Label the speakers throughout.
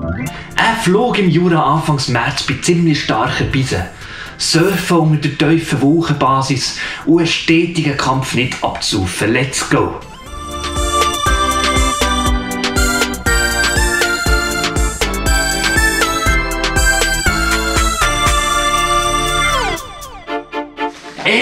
Speaker 1: Ein Flug im Jura Anfangs März bei ziemlich starken Bisen. Surfen unter der tiefen Wolkenbasis und einen stetigen Kampf nicht abzusaufen. Let's go!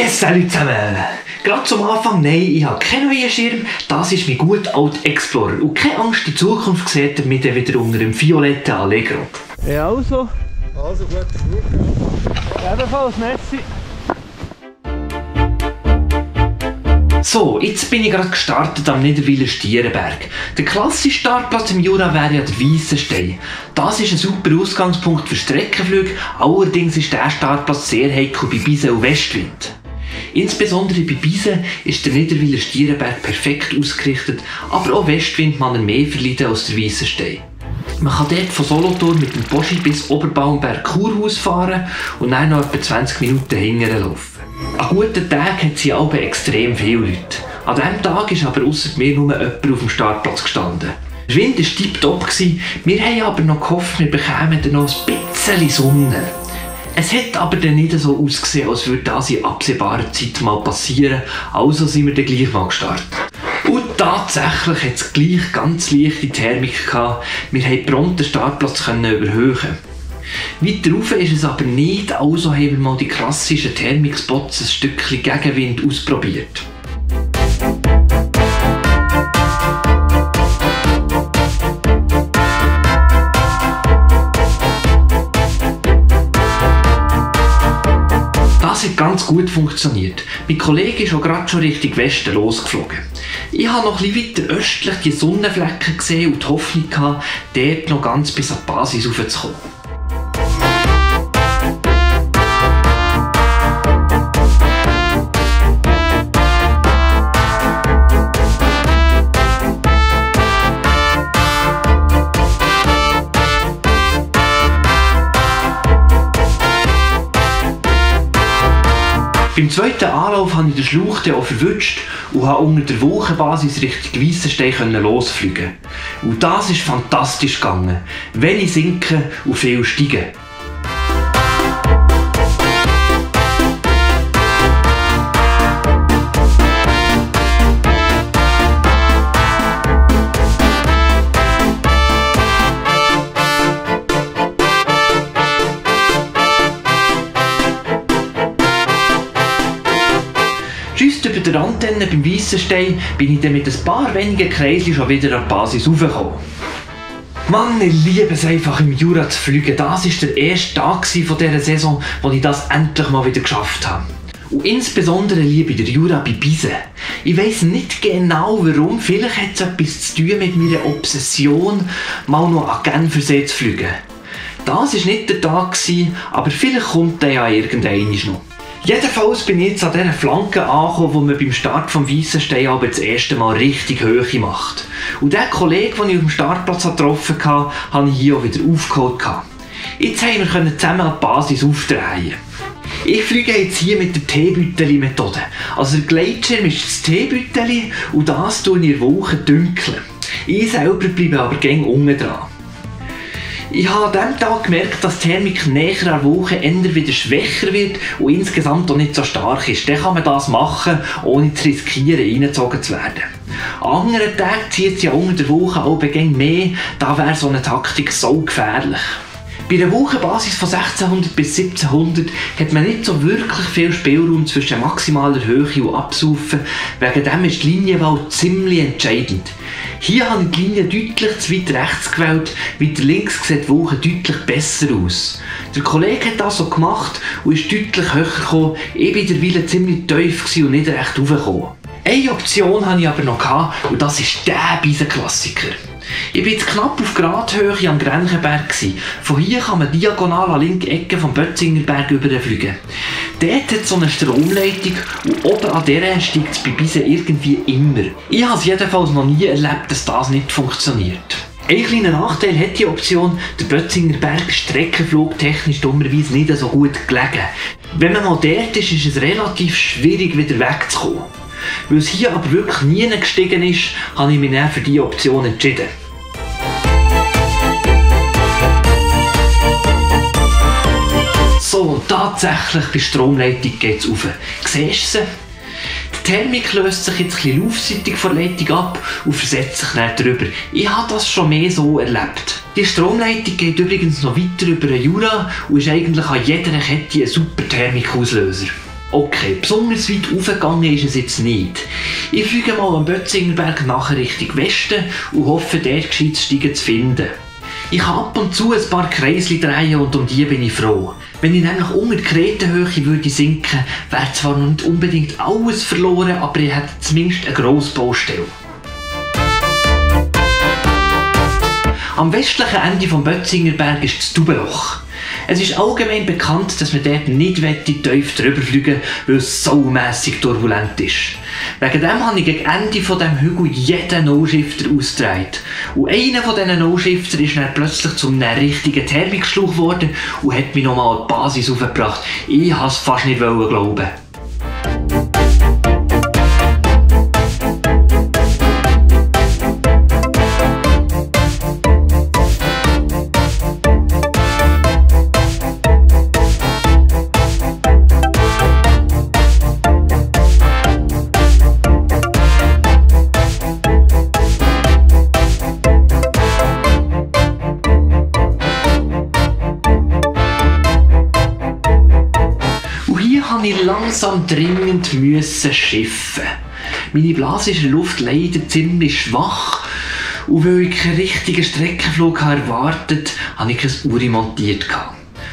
Speaker 1: Salut zusammen! Gerade zum Anfang, nein, ich habe keinen neuen Schirm, das ist mein gut alter Explorer. Und keine Angst, in Zukunft seht ihr mich dann wieder unter dem violetten Allegro.
Speaker 2: Ja, also.
Speaker 3: Also, guter Flug, ja.
Speaker 2: Ebenfalls, merci.
Speaker 1: So, jetzt bin ich gerade gestartet am Niederwiler Stierenberg. Der klassische Startplatz im Jura wäre ja der Weissenstein. Das ist ein super Ausgangspunkt für Streckenflüge, allerdings ist der Startplatz sehr heikel bei Bisen und Westwind. Insbesondere bei Bisen ist der Niederwiler Stierenberg perfekt ausgerichtet, aber auch Westwind kann er mehr verleiden als der Weissenstein. Man kann dort von Solothurn mit dem Poschi bis Oberbaumberg-Kurhaus fahren und dann noch etwa 20 Minuten hinterher laufen. An guten Tagen hat sie aber extrem viele Leute. An diesem Tag ist aber ausser mir nur jemand auf dem Startplatz gestanden. Der Wind war tipptopp, wir haben aber noch gehofft, wir bekämen dann noch ein bisschen Sonne. Es hat aber dann nicht so ausgesehen, als würde das in absehbarer Zeit mal passieren, also sind wir dann gleich mal gestartet. Und tatsächlich hat es gleich ganz leichte Thermik gehabt, wir konnten prompt den Startplatz überhöhen. Weiter rauf ist es aber nicht, also haben wir mal die klassischen Thermikspots ein Stückchen Gegenwind ausprobiert. Das hat ganz gut funktioniert. Mein Kollege ist auch gerade schon Richtung Westen losgeflogen. Ich habe noch etwas weiter östlich die Sonnenflecken gesehen und die Hoffnung gehabt, dort noch ganz bis an die Basis raufzukommen. Beim zweiten Anlauf habe ich den Schlauch auch verwutscht und konnte unter der Wolkenbasis Richtung Weissenstein losfliegen. Und das ist fantastisch gegangen. Wenig sinken und viel steigen. Just über der Antenne beim Weissenstein bin ich dann mit ein paar wenigen Kreischen schon wieder an die Basis raufgekommen. Mann, ich liebe es einfach im Jura zu fliegen. Das war der erste Tag von dieser Saison, wo ich das endlich mal wieder geschafft habe. Und insbesondere liebe ich den Jura bei Bisen. Ich weiss nicht genau warum, vielleicht hat es etwas zu tun mit meiner Obsession, mal noch an Genfersee zu fliegen. Das war nicht der Tag, aber vielleicht kommt der ja irgendwann noch. Jedenfalls bin ich jetzt an dieser Flanke angekommen, wo man beim Start vom Weissenstein aber das erste Mal richtig Höhe macht. Und den Kollegen, den ich auf dem Startplatz getroffen habe, habe ich hier auch wieder aufgeholt. Jetzt können wir zusammen an die Basis aufdrehen. Ich fliege jetzt hier mit der Teebütteli-Methode. Also der Gleitschirm ist das Teebütteli und das tue ich in der Wolke dunkeln. Ich selber bleibe aber gäng unten dran. Ich habe an diesem Tag gemerkt, dass die Thermik näher an der Woche eher wieder schwächer wird und insgesamt auch nicht so stark ist. Dann kann man das machen, ohne zu riskieren, reingezogen zu werden. An anderen Tagen zieht es ja unter der Woche auch mehr, da wäre so eine Taktik so gefährlich. Bei einer Wochenbasis von 1600 bis 1700 hat man nicht so wirklich viel Spielraum zwischen maximaler Höhe und Absaufen, wegen dem ist die Linienwahl ziemlich entscheidend. Hier habe ich die Linie deutlich zu weit rechts gewählt, weiter links sieht die Woche deutlich besser aus. Der Kollege hat das so gemacht und ist deutlich höher gekommen, ich war derweil ziemlich tief und nicht recht hochgekommen. Eine Option hatte ich aber noch und das ist der Bisen-Klassiker. Ich war jetzt knapp auf Gradhöhe am Grenchenberg. Von hier kann man diagonal an linke Ecke vom Bötzingerberg überfliegen. Dort hat es so eine Stromleitung und oben an dieser steigt es bei Bisen irgendwie immer. Ich habe es jedenfalls noch nie erlebt, dass das nicht funktioniert. Ein kleiner Nachteil hat die Option, der Bötzingerberg streckenflugtechnisch dummerweise nicht so gut gelegen. Wenn man mal dort ist, ist es relativ schwierig wieder wegzukommen. Weil es hier aber wirklich nie gestiegen ist, habe ich mich dann für diese Option entschieden. Tatsächlich, bei Stromleitung geht es rauf. Siehst du sie? Die Thermik löst sich jetzt etwas laufseitig von der Leitung ab und versetzt sich dann drüber. Ich habe das schon mehr so erlebt. Die Stromleitung geht übrigens noch weiter über den Jura und ist eigentlich an jeder Kette ein super Thermikauslöser. Okay, besonders weit raufgegangen ist es jetzt nicht. Ich fliege mal am Bötzingerberg nachher Richtung Westen und hoffe, dort gescheites Steigen zu finden. Ich kann ab und zu ein paar Kreisli drehen und um die bin ich froh. Wenn ich nämlich unter die Kretenhöhe würde sinken, wäre zwar noch nicht unbedingt alles verloren, aber ich hätte zumindest eine grosse Baustelle. Am westlichen Ende des Bötzingerberg ist das Tubenloch. Es ist allgemein bekannt, dass man dort nicht tief drüber fliegen will, weil es saumässig turbulent ist. Wegen dem habe ich gegen Ende dieses Hügel jeden No-Shifter ausgedreht. Und einer von diesen No-Shifter ist dann plötzlich zu einem richtigen Thermikschlauch geworden und hat mich nochmal an die Basis aufgebracht. Ich wollte es fast nicht glauben. Ich langsam dringend schiffen. Meine Blase ist in der Luft leider ziemlich schwach und weil ich keinen richtigen Streckenflug erwartet habe, habe ich ein Uri montiert.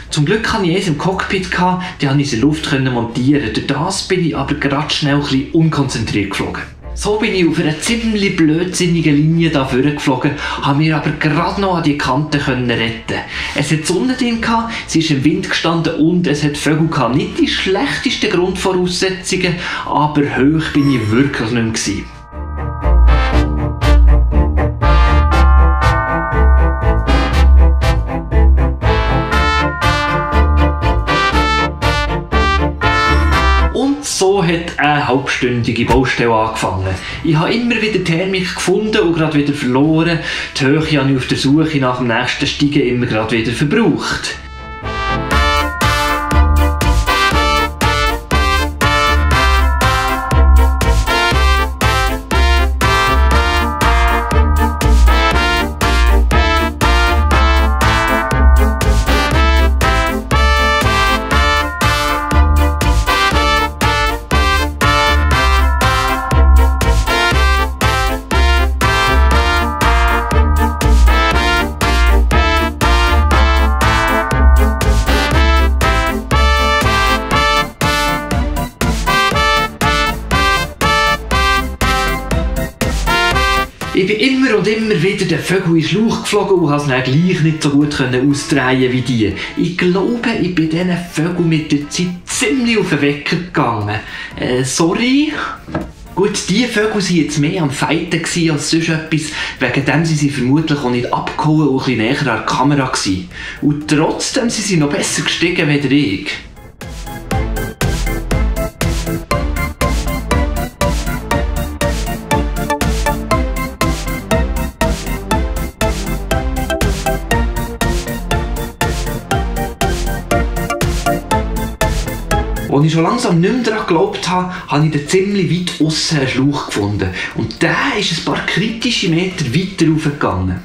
Speaker 1: Zum Glück hatte ich eins im Cockpit, die konnte ich in der Luft montieren. Durch das bin ich aber gerade schnell ein bisschen unkonzentriert geflogen. So bin ich auf einer ziemlich blödsinnigen Linie da vorgeflogen, habe mir aber gerade noch an die Kante retten. Es hat Sonne drin, sie ist im Wind gestanden und es hat Vögel gehabt. Nicht die schlechtesten Grundvoraussetzungen, aber hoch bin ich wirklich nicht mehr gewesen. So hat eine halbstündige Baustelle angefangen. Ich habe immer wieder Thermik gefunden und gerade wieder verloren. Die Höhe habe ich auf der Suche nach dem nächsten Steigen immer gerade wieder verbraucht. Ich bin immer und immer wieder den Vögel in den Schlauch geflogen und konnte es dann gleich nicht so gut ausdrehen wie die. Ich glaube, ich bin diesen Vögeln mit der Zeit ziemlich auf den Wecker gegangen. Sorry. Gut, die Vögel waren jetzt mehr am Fighten als sonst etwas. Wegen dem sind sie vermutlich auch nicht abgehauen und ein bisschen näher an der Kamera gewesen. Und trotzdem sind sie noch besser gestiegen als ich. Als ich schon langsam nicht mehr daran geglaubt habe, habe ich den ziemlich weit aussen einen Schlauch gefunden. Und der ist ein paar kritische Meter weiter raufgegangen.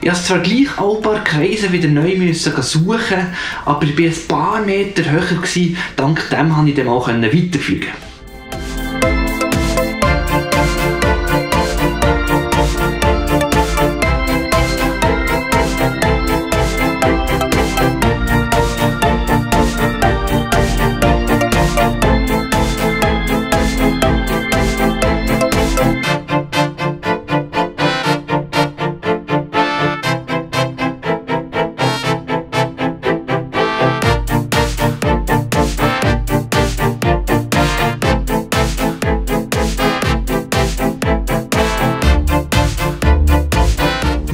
Speaker 1: Ich musste zwar gleich alle paar Kreise wieder neu suchen, aber ich war ein paar Meter höher. Dank dem konnte ich dann auch weiterfliegen.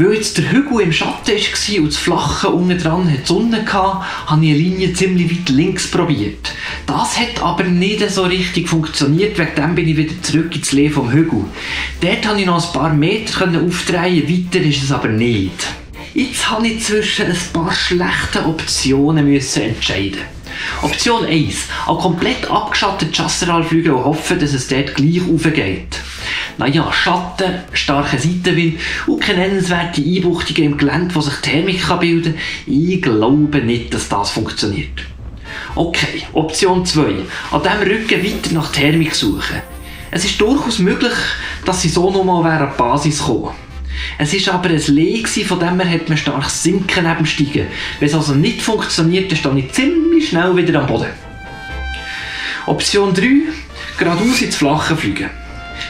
Speaker 1: Weil jetzt der Hügel im Schatten war und das Flache unten dran die Sonne hatte, habe ich eine Linie ziemlich weit links probiert. Das hat aber nicht so richtig funktioniert, wegen dem bin ich wieder zurück ins Lee vom Hügel. Dort konnte ich noch ein paar Meter aufdrehen, weiter ist es aber nicht. Jetzt musste ich zwischen ein paar schlechten Optionen entscheiden. Option 1. An komplett abgeschattete Chasseral fliegen und hoffen, dass es dort gleich raufgeht. Naja, Schatten, starker Seitenwind und keine nennenswerte Einbuchtungen im Gelände, wo sich Thermik bilden kann. Ich glaube nicht, dass das funktioniert. Okay, Option 2. An diesem Rücken weiter nach Thermik suchen. Es ist durchaus möglich, dass sie so nochmal an die Basis kommen. Es war aber ein Lee, von dem her hat man starkes Sinken neben dem Steigen. Wenn es also nicht funktioniert, dann stehe ich ziemlich schnell wieder am Boden. Option 3. Geradeaus ins Flache fliegen.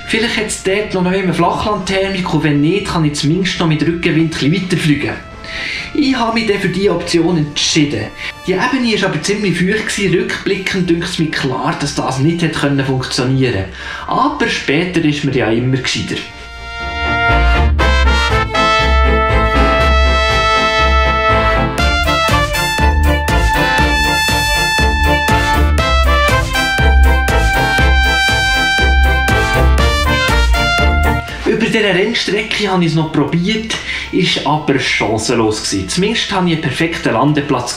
Speaker 1: Vielleicht hat es dort noch eine Flachlandthermik und wenn nicht, kann ich zumindest noch mit Rückenwind weiterfliegen. Ich habe mich dann für diese Option entschieden. Die Ebene war aber ziemlich feucht. Rückblickend dünkt es mir klar, dass das nicht funktionieren konnte. Aber später ist mir ja immer gescheiter. Über diese Rennstrecke habe ich es noch probiert, ist aber chancenlos gewesen. Zumindest hatte ich einen perfekten Landeplatz.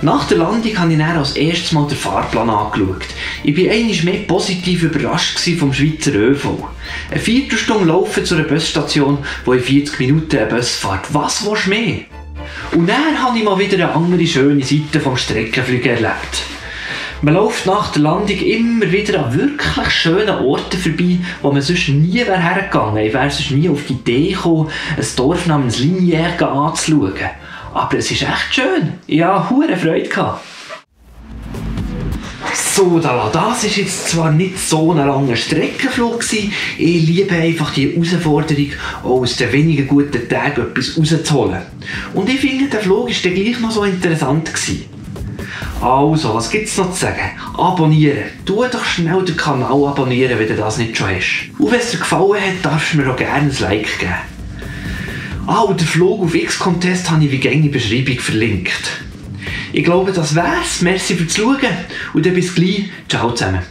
Speaker 1: Nach der Landung habe ich dann als erstes Mal den Fahrplan angeschaut. Ich war einmal mehr positiv überrascht vom Schweizer ÖV. Eine Viertelstunde laufen zu einer Busstation, wo in 40 Minuten ein Bus fährt. Was willst du mehr? Und dann habe ich mal wieder eine andere schöne Seite vom Streckenfliegen erlebt. Man läuft nach der Landung immer wieder an wirklich schönen Orten vorbei, wo man sonst nie hergegangen wäre. Ich wäre sonst nie auf die Idee gekommen, ein Dorf namens Lignières anzuschauen. Aber es ist echt schön. Ich hatte hure Freude. So, das war jetzt zwar nicht so ein langer Streckenflug. Ich liebe einfach die Herausforderung, auch aus den wenigen guten Tagen etwas rauszuholen. Und ich finde, der Flug war dann gleich noch so interessant. Also, was gibt es noch zu sagen? Abonnieren. Tu doch schnell den Kanal abonnieren, wenn du das nicht schon hast. Und wenn es dir gefallen hat, darfst du mir auch gerne ein Like geben. Und den Flug auf X-Contest habe ich wie gängig in der Beschreibung verlinkt. Ich glaube, das wär's. Merci fürs Schauen und dann bis gleich. Ciao zusammen.